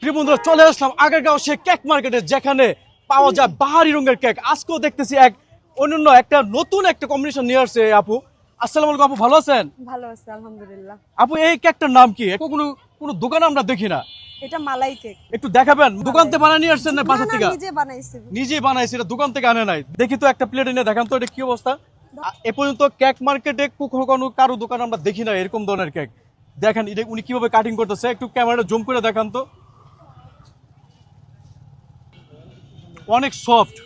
প্রিয় বন্ধুরা, চলে আসলাম আগারগাঁও সে কেক মার্কেটে, যেখানে পাওয়া যায় বাহারি রঙের কেক। আজকেও দেখতেছি এক অনন্য একটা নতুন একটা কম্বিনেশন নিয়ে আসছে এই আপু। আসসালামু আলাইকুম আপু, ভালো আছেন? ভালো আছে আলহামদুলিল্লাহ। আপু, এই কেকটার নাম কি? কোনো কোনো দোকানে আমরা দেখি না, এটা মালাই কেক। একটু দেখাবেন? দোকান থেকে বানিয়ে নিয়ে আসছেন না বাসা থেকে? নিজে বানাইছি। নিজেই বানাইছি, এটা দোকান থেকে আনে নাই। দেখি তো একটা প্লেট এনে দেখান তো, এটা কি অবস্থা। এ পর্যন্ত কেক মার্কেটে কখনো কারো দোকান আমরা দেখি না এরকম ধরনের কেক। দেখেন এটা উনি কিভাবে কাটিং করতেছে, একটু ক্যামেরাটা জুম করে দেখান তো। অনেক সফট।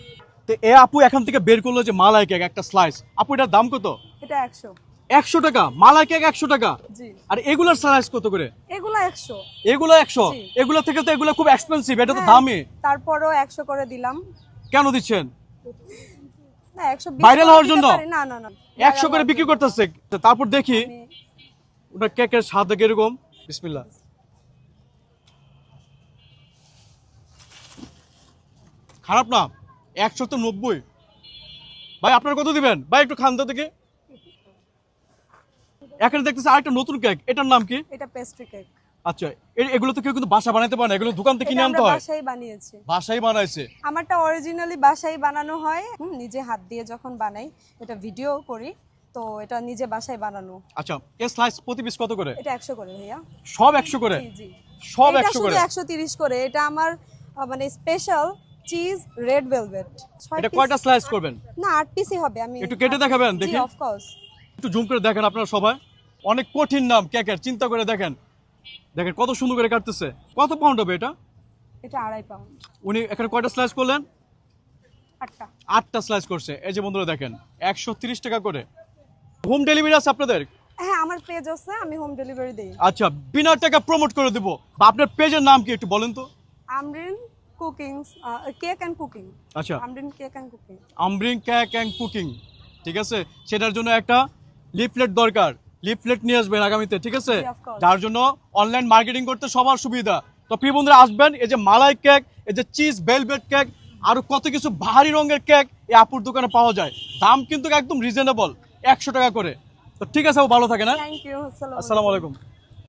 তো এ আপু এখান থেকে বের করলো যে মালাই কেক একটা স্লাইস। আপু, এটার দাম কত? এটা 100। 100 টাকা মালাই কেক, 100 টাকা। জি। আর এগুলার স্লাইস কত করে? এগুলা 100। এগুলো 100? জি। এগুলা থেকে তো এগুলো খুব এক্সপেন্সিভ, এটা তো হ্যাঁ, দামি। তারপরও 100 করে দিলাম। কেন দিচ্ছেন? না 120 ভাইরাল করে হওয়ার দিতে জন্য? পারি। না না না 100 করে বিক্রি করতেছে। তারপর দেখি আমি- ওটা কেকের স্বাদ দেখে এরকম। বিসমিল্লাহ। খারাপ না, 190। ভাই আপনার কত দিবেন ভাই, একটু খান তো দেখি। এখানে দেখতেছি আরেকটা নতুন কেক, এটার নাম কি? এটা পেস্ট্রি কেক। আচ্ছা, এগুলো তো কেউ কিন্তু বাসা বানাতে পারে না, এগুলো দোকান থেকে এটা কিনে আনতে আমরা হয়? বাসায় বানিয়েছি। বাসাই বানাইছে? আমারটা অরিজিনালি বাসায় বানানো হয়। নিজে হাত দিয়ে যখন বানাই, এটা ভিডিও করি, তো এটা নিজে বাসায় বানানো। আচ্ছা, এই স্লাইস প্রতি পিস কত করে? এটা 100 করে ভাইয়া। সব 100 করে? জি জি। সব এটা 100 শুধু করে? 130 করে। এটা আমার মানে স্পেশাল চিজ রেড ভেলভেট। এটা কয়টা স্লাইস করবেন? না 8 পিসই হবে। আমি একটু কেটে দেখাবেন জি দেখি। Of course. একটু জুম করে দেখেন আপনারা সবাই। অনেক কঠিন নাম কেকের, চিন্তা করে দেখেন। দেখেন কত সুন্দর করে কাটতেছে। কত পাউন্ড হবে এটা? এটা 2.5 পাউন্ড। উনি এখানে কয়টা স্লাইস করলেন? 8টা। 8টা স্লাইস করছে। এই যে বন্ধুরা দেখেন, 130 টাকা করে। হোম ডেলিভারি আছে আপনাদের? হ্যাঁ, আমার পেজ আছে, আমি হোম ডেলিভারি দেই। আচ্ছা, বিনা টাকা প্রমোট করে দেবো। আপনার পেজের নাম কি একটু বলেন তো? Amrin cooking cake and cooking. আচ্ছা, আমরিন কেক এন্ড কুকিং। আমব্রিং কেক অ্যান্ড কুকিং, ঠিক আছে। সেটার জন্য একটা লিফলেট দরকার, লিফলেট নিয়ে আসবেন আগামীতে, ঠিক আছে। জি, of course. যার জন্য অনলাইন মার্কেটিং করতে সবার সুবিধা। তো প্রিয় বন্ধুরা আসবেন, এই যে মালাই কেক, এই যে চিজ ভেলভেট কেক, আরো কত কিছু ভারী রঙের কেক এই আপুর দোকানে পাওয়া যায়। দাম কিন্তু একদম রিজনেবল, 100 টাকা করে। তো ঠিক আছে, ভালো থাকেন। হ্যাঁ, থ্যাংক ইউ। আসসালামু আলাইকুম।